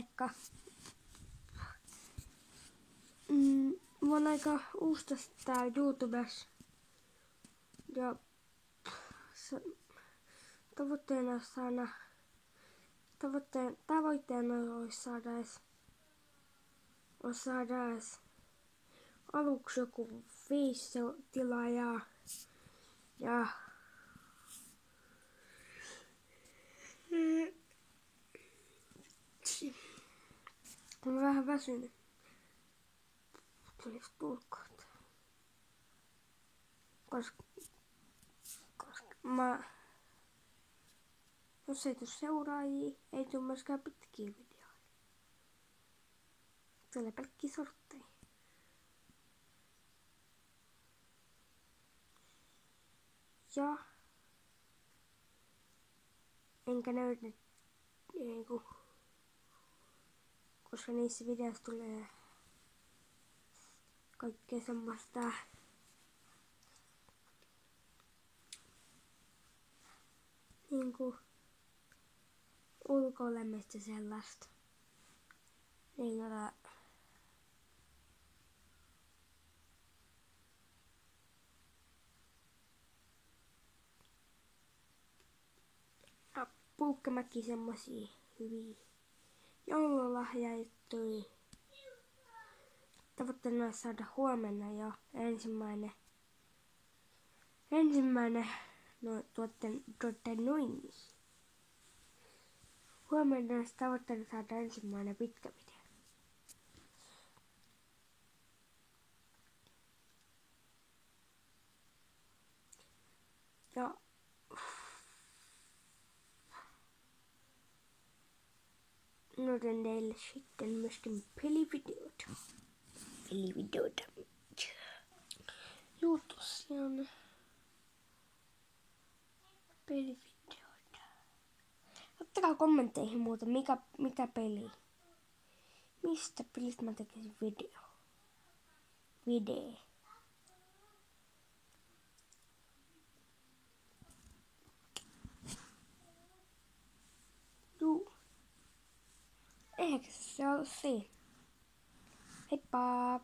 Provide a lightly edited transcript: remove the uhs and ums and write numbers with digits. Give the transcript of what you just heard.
paikka. Mä oon aika uusi täällä YouTubessa. Ja tavoitteena olisi saada edes aluksi joku 5 tilaajaa. Ja mä oon vähän väsynyt. Tulis tulkoot. Koska jos ei tuu seuraajia, ei tuu myöskään pitkiä videoita. Tulee pelkkiä sortteja. Ja enkä näytä niinku, koska niissä videoissa tulee kaikkea semmoista niinku ulko-olemista sellaista. Niin Pulkkamäki semmosia hyviä joululahjajuttuja. Tavoitteena olisi saada huomenna jo ensimmäinen noin. Huomenna olisi tavoitteena saada ensimmäinen pitkä video. Ja näytän teille sitten myöskin pelivideoita. Joo, tosiaan pelivideoita. Ottakaa kommentteihin muuten, mikä peli. Mistä pelistä mä tekisin video. Juu. Ehkä se on siinä. Heippa!